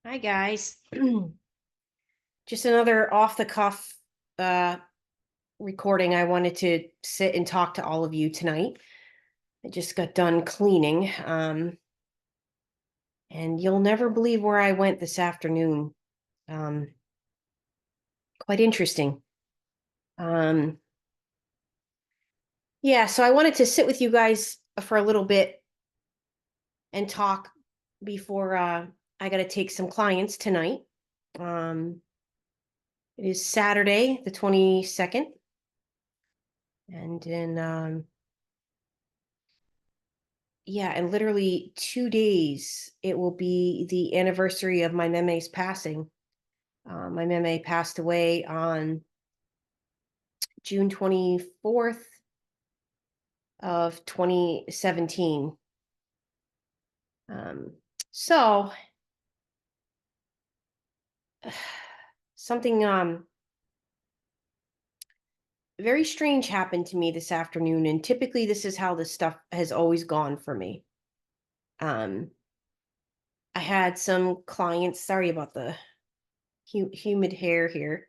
Hi guys. Just another off the cuff uh recording. I wanted to sit and talk to all of you tonight. I just got done cleaning. And you'll never believe where I went this afternoon. Um Quite interesting. Um yeah, so I wanted to sit with you guys for a little bit and talk before I got to take some clients tonight. Um it is Saturday, the 22nd, and in yeah, in literally 2 days, it will be the anniversary of my meme's passing. My meme passed away on June 24th of 2017. Um, so something very strange happened to me this afternoon, and typically this is how this stuff has always gone for me. Um, I had some clients. Sorry about the humid hair here.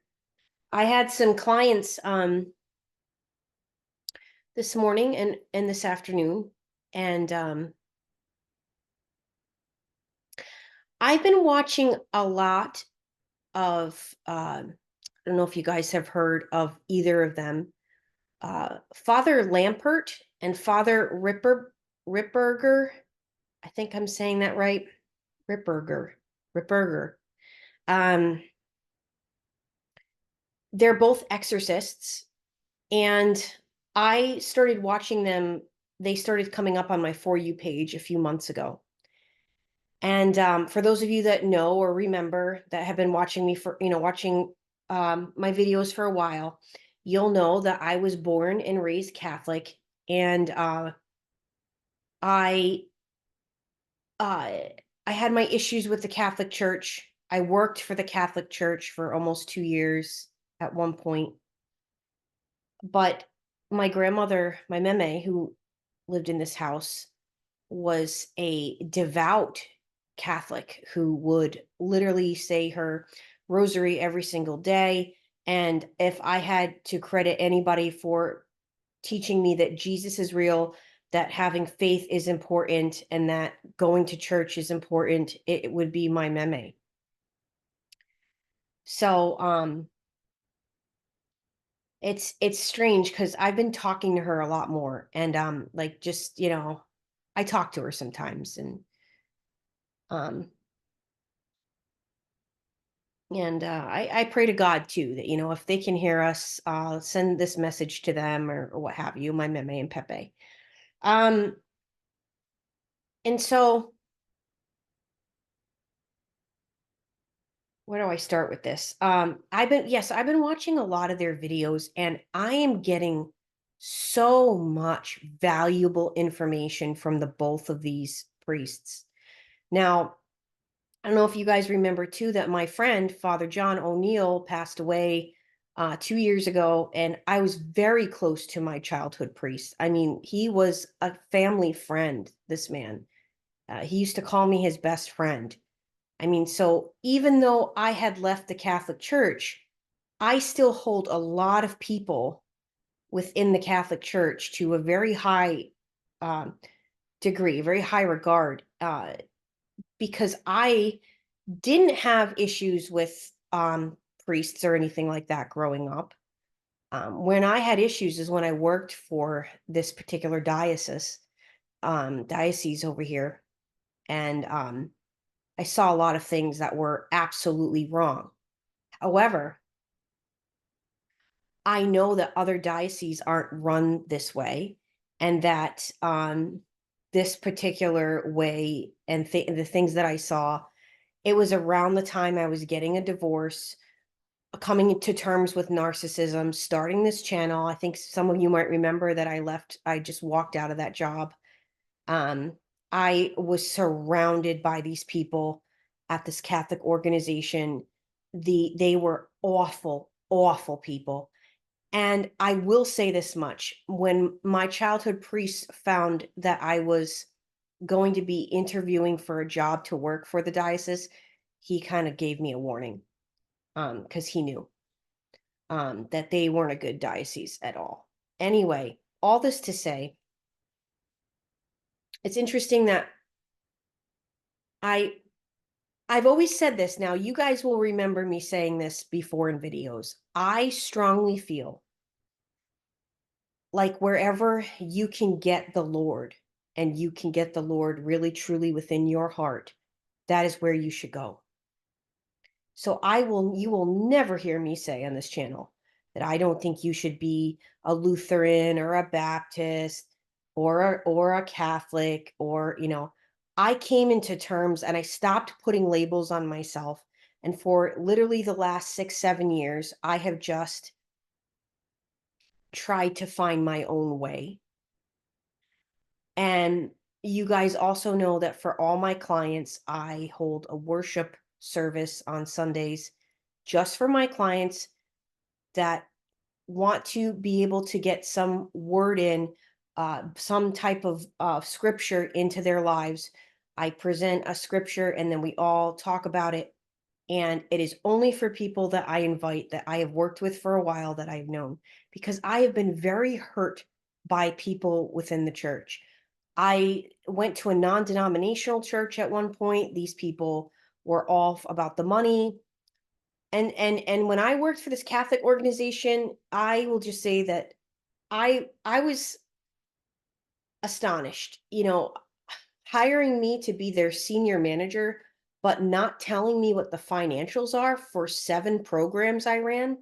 I had some clients this morning and this afternoon, and I've been watching a lot of I don't know if you guys have heard of either of them. Father Lampert and Father Ripperger. I think I'm saying that right. Ripperger. um they're both exorcists, and I started watching them. They started coming up on my For You page a few months ago. And for those of you that know or remember that have been watching me for, watching my videos for a while, you'll know that I was born and raised Catholic. And I, uh, I had my issues with the Catholic Church. I worked for the Catholic Church for almost 2 years at one point. But my grandmother, my meme, who lived in this house, was a devout Catholic who would literally say her rosary every single day. And if I had to credit anybody for teaching me that Jesus is real, that having faith is important, and that going to church is important, it would be my meme. So it's strange because I've been talking to her a lot more, and like, just, I talk to her sometimes, um I pray to God too that, if they can hear us, send this message to them, or what have you, my meme and Pepe. Um, and so where do I start with this? I've been watching a lot of their videos, and I am getting so much valuable information from the both of these priests. Now, I don't know if you guys remember too that my friend, Father John O'Neill, passed away 2 years ago, and I was very close to my childhood priest. I mean, he was a family friend, this man. He used to call me his best friend. I mean, so even though I had left the Catholic Church, I still hold a lot of people within the Catholic Church to a very high um, degree, very high regard, because I didn't have issues with priests or anything like that growing up. When I had issues is when I worked for this particular diocese over here, and I saw a lot of things that were absolutely wrong. However, I know that other dioceses aren't run this way, and that this particular way and the things that I saw, it was around the time I was getting a divorce, coming to terms with narcissism, starting this channel. I think some of you might remember that I just walked out of that job. Um, I was surrounded by these people at this Catholic organization. They were awful, awful people. And I will say this much: when my childhood priest found that I was going to be interviewing for a job to work for the diocese, he kind of gave me a warning, because he knew that they weren't a good diocese at all. Anyway, all this to say, it's interesting that I I've always said this. Now, you guys will remember me saying this before in videos. I strongly feel like wherever you can get the Lord, and you can get the Lord really truly within your heart, that is where you should go. So you will never hear me say on this channel that I don't think you should be a Lutheran or a Baptist or a Catholic, or, I came into terms and I stopped putting labels on myself. And for literally the last 6, 7 years, I have just tried to find my own way. And you guys also know that for all my clients, I hold a worship service on Sundays just for my clients that want to be able to get some word in, some type of scripture into their lives. I present a scripture and then we all talk about it. And it is only for people that I invite, that I have worked with for a while, that I've known, because I have been very hurt by people within the church. I went to a non-denominational church at one point. These people were all about the money. And when I worked for this Catholic organization, I will just say that I was astonished, hiring me to be their senior manager, but not telling me what the financials are for 7 programs I ran.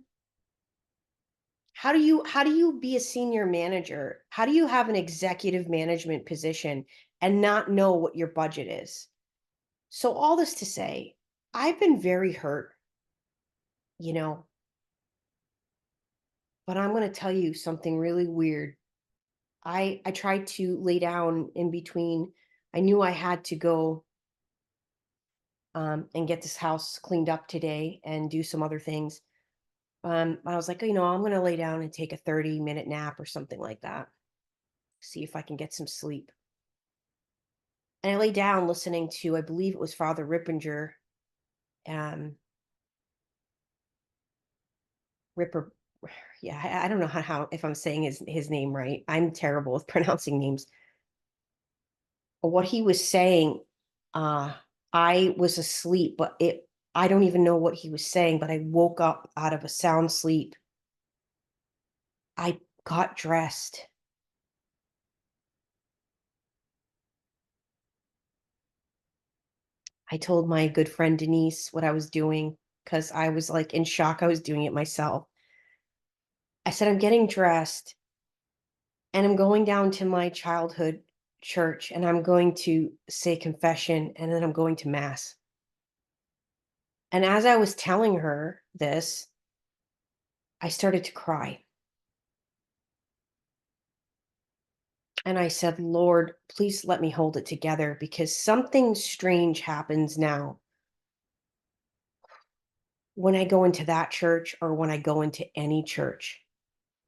How do you be a senior manager? How do you have an executive management position and not know what your budget is? So all this to say, I've been very hurt, you know, but I'm going to tell you something really weird. I tried to lay down in between. I knew I had to go and get this house cleaned up today and do some other things. I was like, I'm going to lay down and take a 30-minute nap or something like that. See if I can get some sleep. And I lay down listening to, I believe it was Father Rippinger, um, Ripper. Yeah, I don't know how if I'm saying his name right. I'm terrible with pronouncing names. But what he was saying, uh, I was asleep, but I don't even know what he was saying, but I woke up out of a sound sleep. I got dressed. I told my good friend Denise what I was doing because I was like in shock. I was doing it myself. I said, I'm getting dressed and I'm going down to my childhood church and I'm going to say confession and then I'm going to mass. And as I was telling her this, I started to cry. And I said, Lord, please let me hold it together because something strange happens now when I go into that church or when I go into any church.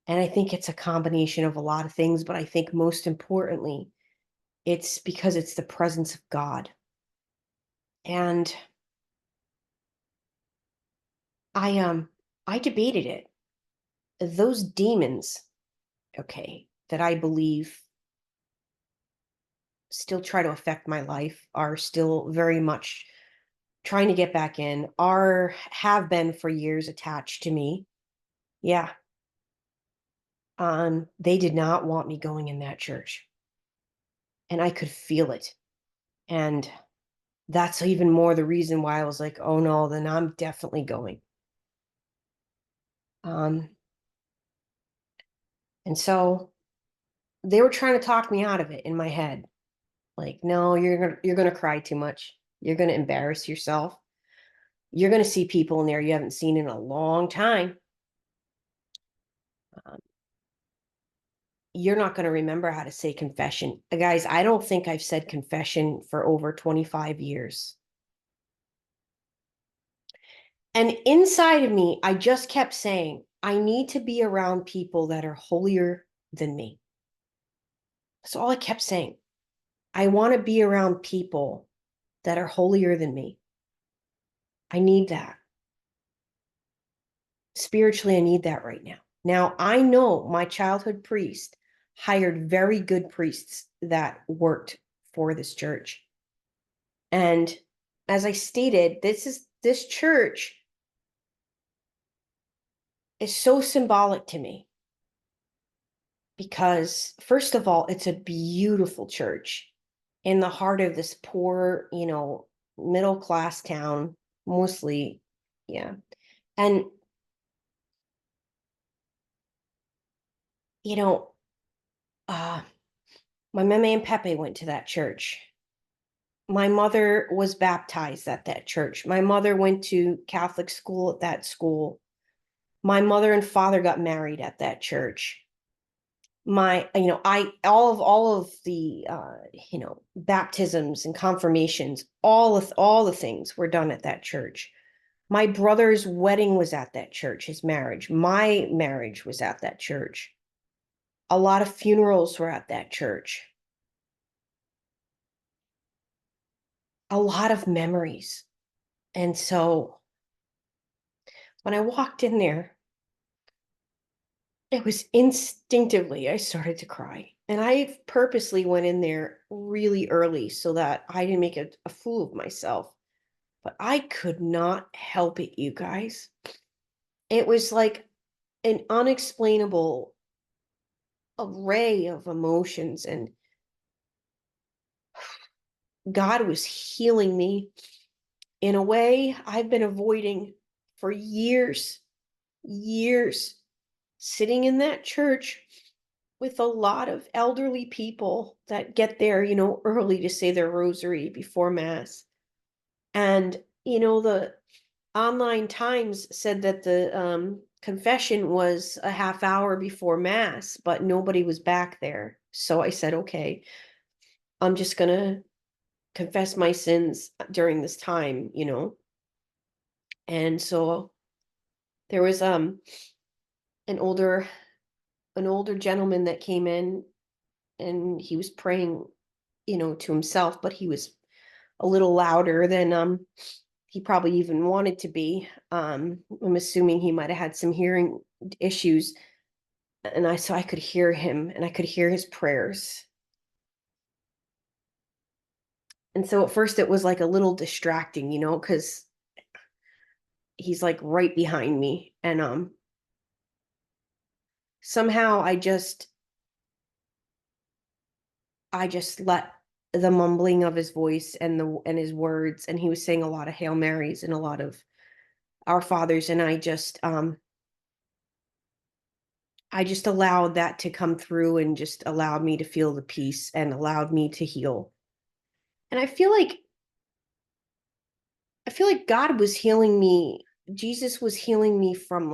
And I think it's a combination of a lot of things, but I think most importantly, it's because it's the presence of God. And I debated it. Those demons, okay, that I believe still try to affect my life are still very much trying to get back in, have been for years attached to me. Yeah. They did not want me going in that church. And I could feel it. And that's even more the reason why I was like, oh no, then I'm definitely going. Um, and so they were trying to talk me out of it in my head. Like, no, you're gonna cry too much. You're gonna embarrass yourself. You're gonna see people in there you haven't seen in a long time. Um, you're not gonna remember how to say confession. Guys, I don't think I've said confession for over 25 years. And inside of me, I just kept saying, I need to be around people that are holier than me. That's all I kept saying. I want to be around people that are holier than me. I need that. Spiritually, I need that right now. Now, I know my childhood priest hired very good priests that worked for this church. And as I stated, this church is so symbolic to me because, first of all, it's a beautiful church in the heart of this poor, middle class town, mostly. Yeah. And, you know, uh, my mama and Pepe went to that church. My mother was baptized at that church. My mother went to Catholic school at that school. My mother and father got married at that church. My I all of the baptisms and confirmations, all the things were done at that church. My brother's wedding was at that church, his marriage. My marriage was at that church. A lot of funerals were at that church. A lot of memories. And so when I walked in there, it was instinctively I started to cry. And I purposely went in there really early so that I didn't make a fool of myself. But I could not help it, you guys. It was like an unexplainable array of emotions, and God was healing me in a way I've been avoiding for years, years, sitting in that church with a lot of elderly people that get there, early to say their rosary before mass. And, the online times said that the confession was a half hour before mass, but nobody was back there. So I said, okay, I'm just going to confess my sins during this time. And so there was an older gentleman that came in, and he was praying, to himself, but he was a little louder than he probably even wanted to be. I'm assuming he might have had some hearing issues. And so I could hear him and I could hear his prayers. And so at first it was like a little distracting, because he's like right behind me. And somehow I just let the mumbling of his voice and his words, and he was saying a lot of Hail Marys and a lot of Our Fathers, and I just allowed that to come through and just allowed me to feel the peace and allowed me to heal. And I feel like God was healing me. Jesus was healing me from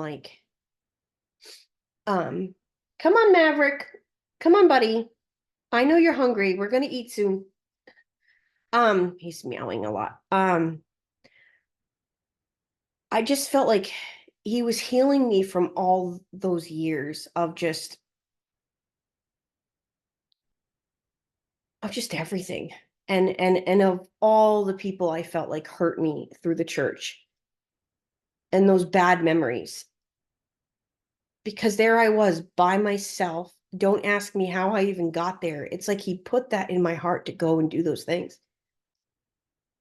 um come on, Maverick. Come on, buddy. I know you're hungry. We're going to eat soon. He's meowing a lot. I just felt like he was healing me from all those years of just everything. And of all the people I felt like hurt me through the church and those bad memories, because there I was by myself. Don't ask me how I even got there. It's like he put that in my heart to go and do those things.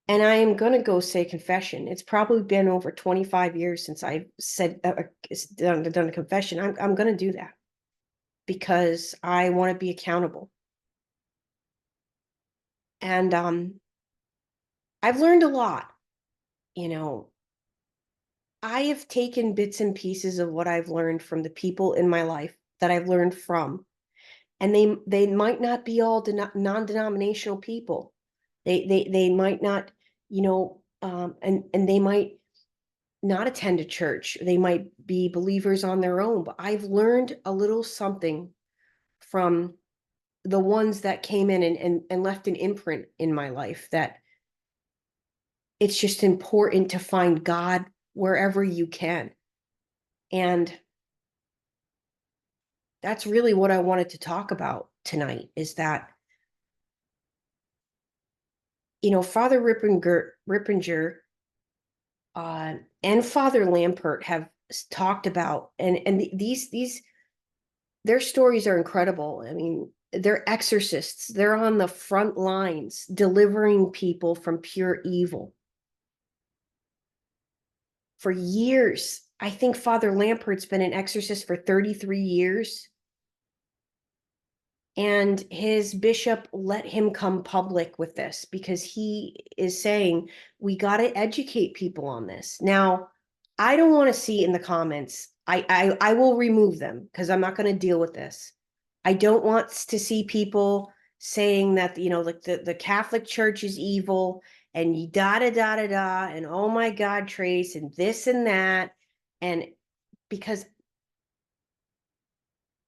And I am going to go say confession. It's probably been over 25 years since I said done a confession. I'm going to do that because I want to be accountable. And I've learned a lot. You know, I have taken bits and pieces of what I've learned from the people in my life that I've learned from, and they might not be all non-denominational people. They might not, and they might not attend a church. They might be believers on their own, but I've learned a little something from the ones that came in and left an imprint in my life, that it's just important to find God wherever you can. And that's really what I wanted to talk about tonight, is that, Father Rippinger and Father Lampert have talked about, and these their stories are incredible. I mean, they're exorcists. They're on the front lines delivering people from pure evil for years. I think Father Lampert's been an exorcist for 33 years. And his bishop let him come public with this because he is saying, we got to educate people on this. Now, I don't want to see in the comments, I will remove them because I'm not going to deal with this. I don't want to see people saying that, like the Catholic Church is evil and da da da da da, and oh my God, Trace, and this and that. And because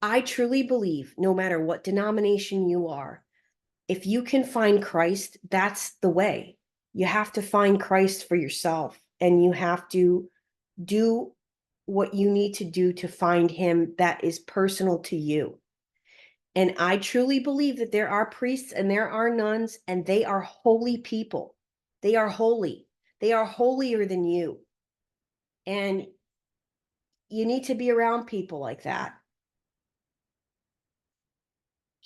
I truly believe no matter what denomination you are, if you can find Christ, that's the way. You have to find Christ for yourself, and you have to do what you need to do to find him that is personal to you. And I truly believe that there are priests and there are nuns, and they are holy people. They are holy. They are holier than you. And you need to be around people like that.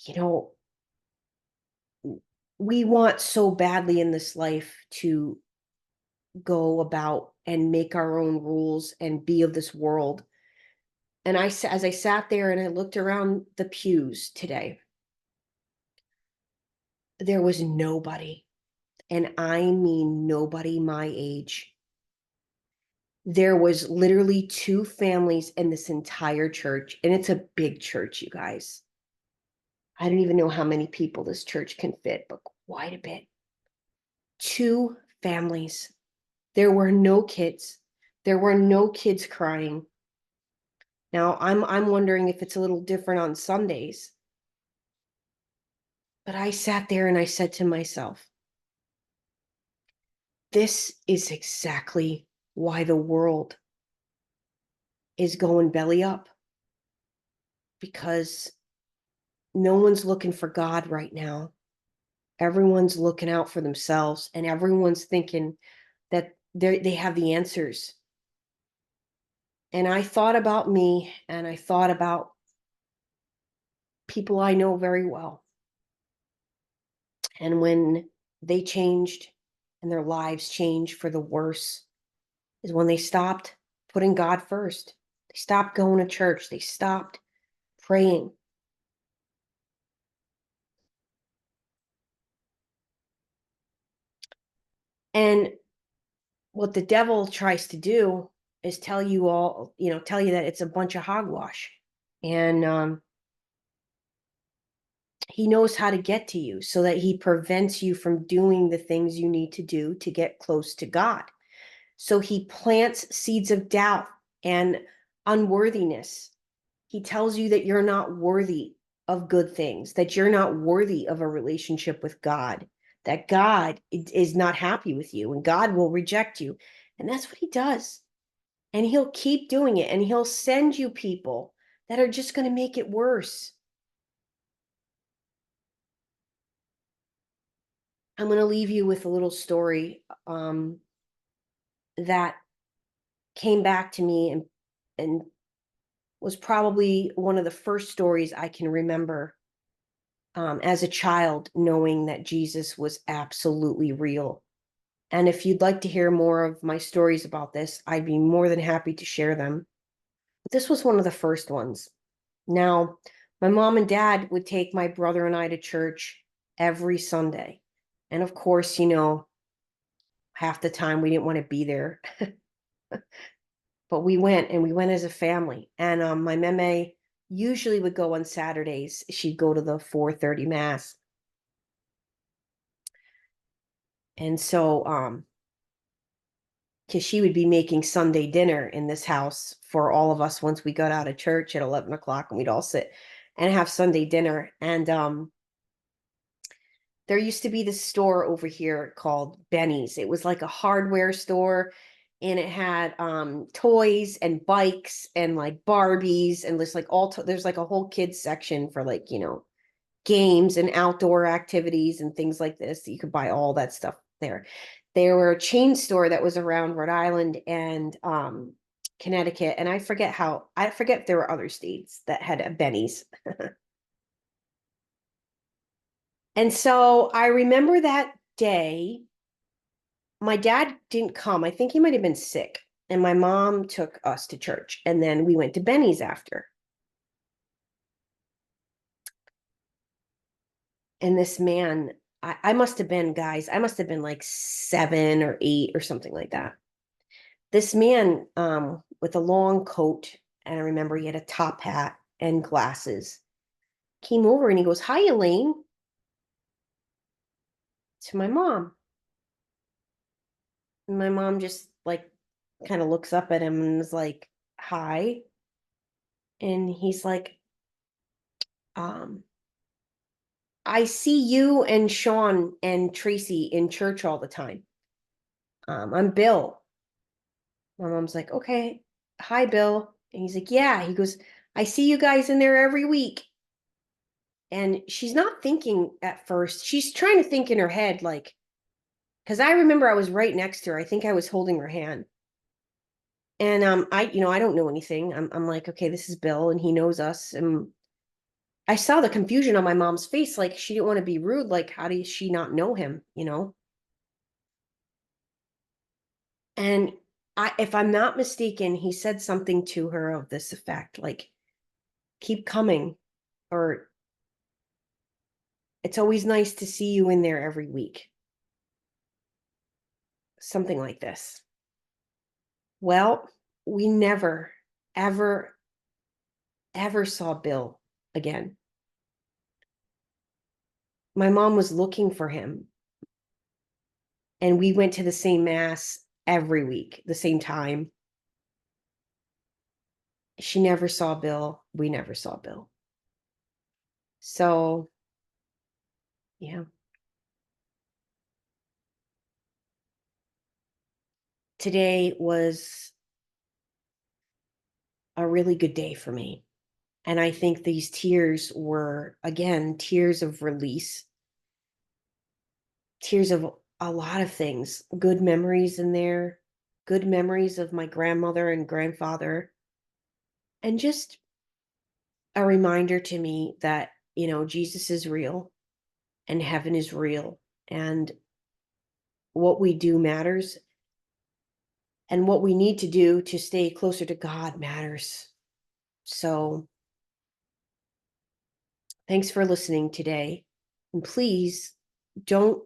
You know, we want so badly in this life to go about and make our own rules and be of this world. And as I sat there and I looked around the pews today, there was nobody, and I mean nobody my age. There was literally 2 families in this entire church, and it's a big church, you guys. I don't even know how many people this church can fit, but quite a bit. 2 families. There were no kids. There were no kids crying. Now, I'm wondering if it's a little different on Sundays. But I sat there and I said to myself, this is exactly why the world is going belly up, because no one's looking for God right now. Everyone's looking out for themselves, and everyone's thinking that they have the answers. And I thought about me, and I thought about people I know very well. And when they changed and their lives changed for the worse is when they stopped putting God first. They stopped going to church. They stopped praying. And what the devil tries to do is tell you all, tell you that it's a bunch of hogwash. And he knows how to get to you so that he prevents you from doing the things you need to do to get close to God. So he plants seeds of doubt and unworthiness. He tells you that you're not worthy of good things, that you're not worthy of a relationship with God, that God is not happy with you and God will reject you. And that's what he does. And he'll keep doing it, and he'll send you people that are just going to make it worse. I'm going to leave you with a little story that came back to me and was probably one of the first stories I can remember as a child, knowing that Jesus was absolutely real. And if you'd like to hear more of my stories about this, I'd be more than happy to share them. But this was one of the first ones. Now, my mom and dad would take my brother and I to church every Sunday. And of course, half the time we didn't want to be there. But we went, and we went as a family. And my meme usually would go on Saturdays. She'd go to the 4:30 mass. And so because she would be making Sunday dinner in this house for all of us once we got out of church at 11 o'clock, and we'd all sit and have Sunday dinner. And there used to be this store over here called Benny's. It was like a hardware store, and it had toys and bikes and like Barbies, and there's like there's like a whole kids section for like, games and outdoor activities and things like this. You could buy all that stuff there. They were a chain store that was around Rhode Island and Connecticut, and I forget if there were other states that had a Benny's. And so I remember that day, my dad didn't come. I think he might have been sick. And my mom took us to church. And then we went to Benny's after. And this man, I must have been, guys, I must have been like 7 or 8 or something like that. This man with a long coat, and I remember he had a top hat and glasses, came over and he goes, "Hi, Elaine," to my mom. And my mom just like kind of looks up at him and is like, "Hi." And he's like, um, "I see you and Sean and Tracy in church all the time. I'm Bill." My mom's like, "Okay, hi, Bill." And he's like, "Yeah." He goes, "I see you guys in there every week." And she's not thinking at first. She's trying to think in her head, like, because I remember I was right next to her. I think I was holding her hand. And I don't know anything. I'm like, okay, this is Bill, and he knows us. And I saw the confusion on my mom's face, like she didn't want to be rude. Like, how does she not know him? And if I'm not mistaken, he said something to her of this effect, like, "Keep coming," or "It's always nice to see you in there every week." Something like this. Well, we never, ever, ever saw Bill again. My mom was looking for him, and we went to the same mass every week, the same time. She never saw Bill. We never saw Bill. So, yeah. Today was a really good day for me. And I think these tears were, again, tears of release, tears of a lot of things, good memories in there, good memories of my grandmother and grandfather, and just a reminder to me that, Jesus is real and heaven is real, and what we do matters, and what we need to do to stay closer to God matters. So, thanks for listening today. And please don't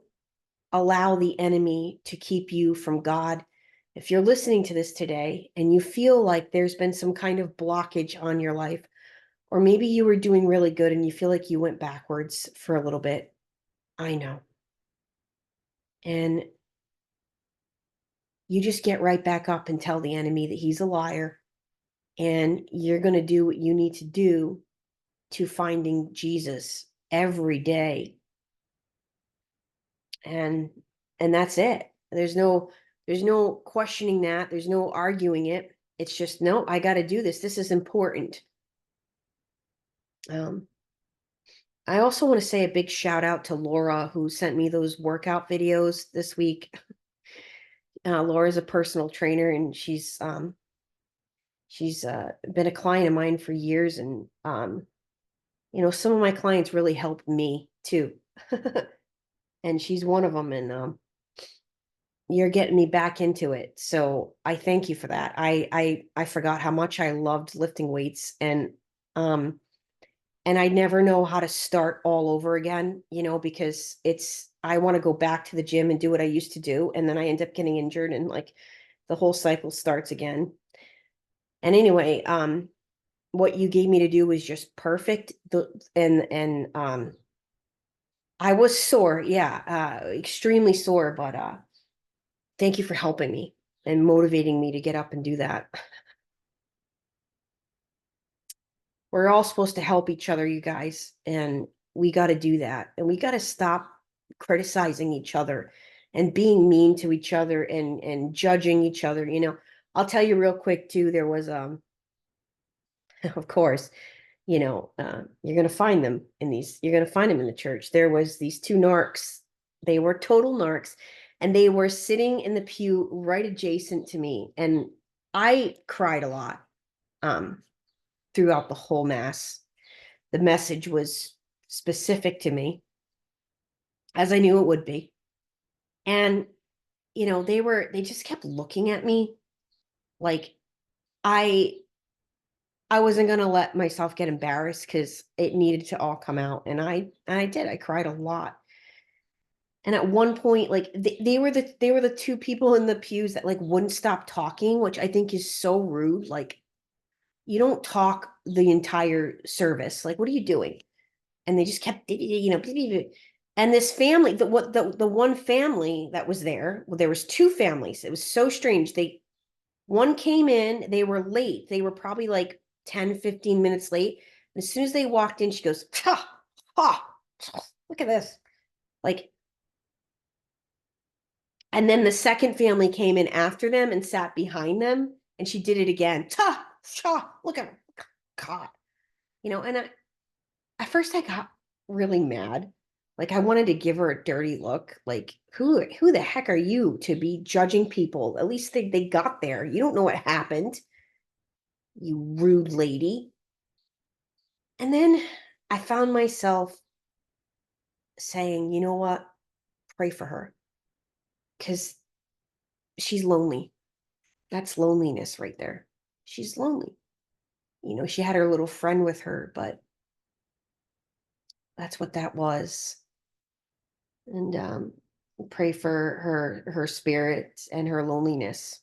allow the enemy to keep you from God. If you're listening to this today and you feel like there's been some kind of blockage on your life, or maybe you were doing really good and you feel like you went backwards for a little bit, I know. And you just get right back up and tell the enemy that he's a liar, and you're going to do what you need to do to finding Jesus every day. And that's it. There's no questioning that. There's no arguing it. It's just, no, I got to do this. This is important. Um, I also want to say a big shout out to Laura, who sent me those workout videos this week. Laura's a personal trainer, and she's been a client of mine for years, and some of my clients really helped me too. And she's one of them, and you're getting me back into it. So I thank you for that. I forgot how much I loved lifting weights, and I never know how to start all over again, because I want to go back to the gym and do what I used to do, and then I end up getting injured, and like the whole cycle starts again. And anyway, what you gave me to do was just perfect. And I was sore, yeah, extremely sore, but thank you for helping me and motivating me to get up and do that. We're all supposed to help each other, you guys, and we got to do that. And we got to stop criticizing each other and being mean to each other and judging each other. I'll tell you real quick too. There was of course, you're going to find them in the church. There was these two narcs. They were total narcs. and they were sitting in the pew right adjacent to me, and I cried a lot um, throughout the whole mass. The message was specific to me, as I knew it would be. And, they just kept looking at me like I I wasn't gonna let myself get embarrassed because it needed to all come out. And I did. I cried a lot. And at one point, like they were the two people in the pews that like wouldn't stop talking, which I think is so rude. Like, you don't talk the entire service. Like, what are you doing? And they just kept, and this family, the one family that was there, well, there was two families. It was so strange. One came in, they were late. They were probably like 10, 15 minutes late. And as soon as they walked in, she goes, ha, ha, look at this. Like, and then the second family came in after them and sat behind them, and she did it again. Ta, ta, look at her. God. And at first I got really mad. Like, I wanted to give her a dirty look. Like, who the heck are you to be judging people? At least they got there. You don't know what happened, you rude lady. And then I found myself saying, you know what? Pray for her, because she's lonely. That's loneliness right there. She's lonely. She had her little friend with her, but that's what that was. And pray for her spirit and her loneliness.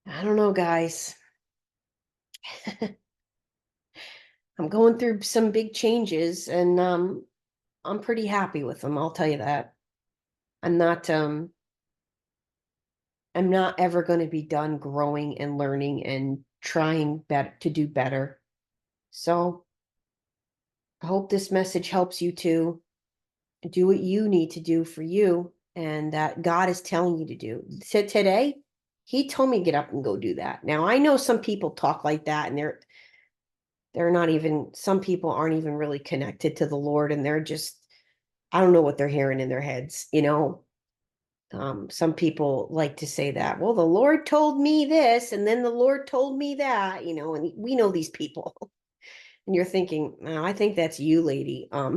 I don't know, guys. I'm going through some big changes, and I'm pretty happy with them, I'll tell you that. I'm not I'm not ever going to be done growing and learning and trying better to do better. So, I hope this message helps you to do what you need to do for you, and that God is telling you to do. So today, he told me to get up and go do that. Now, I know some people talk like that, and they're not even, some people aren't even really connected to the Lord, and they're just, I don't know what they're hearing in their heads. Some people like to say that, well, the Lord told me this, and then the Lord told me that, and we know these people. And you're thinking, oh, I think that's you, lady. I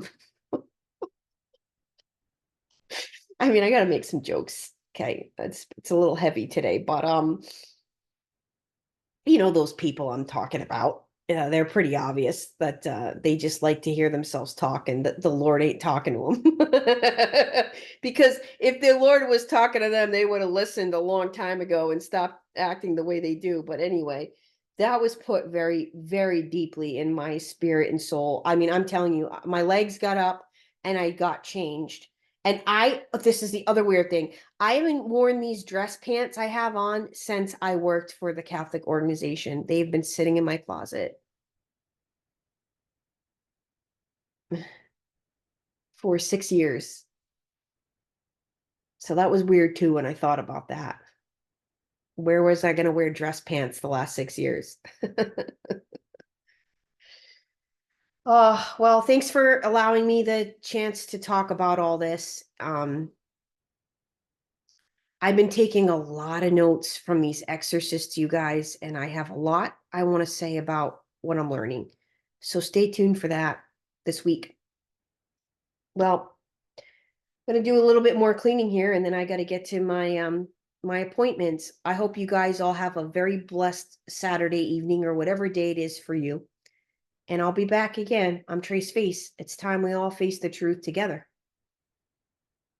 mean, I gotta make some jokes. Okay. It's a little heavy today, but those people I'm talking about. Yeah, they're pretty obvious that they just like to hear themselves talk, and the Lord ain't talking to them. Because if the Lord was talking to them, they would have listened a long time ago and stopped acting the way they do. But anyway, that was put very, very deeply in my spirit and soul. I mean, I'm telling you, my legs got up and I got changed. And this is the other weird thing. I haven't worn these dress pants I have on since I worked for the Catholic organization. They've been sitting in my closet for 6 years. So that was weird too when I thought about that. Where was I going to wear dress pants the last 6 years? Oh, well, thanks for allowing me the chance to talk about all this. I've been taking a lot of notes from these exorcists, you guys, and I have a lot I want to say about what I'm learning. So stay tuned for that this week. Well, I'm gonna do a little bit more cleaning here, and then I got to get to my appointments. I hope you guys all have a very blessed Saturday evening, or whatever day it is for you. And I'll be back again. I'm Trace Face. It's time we all face the truth together.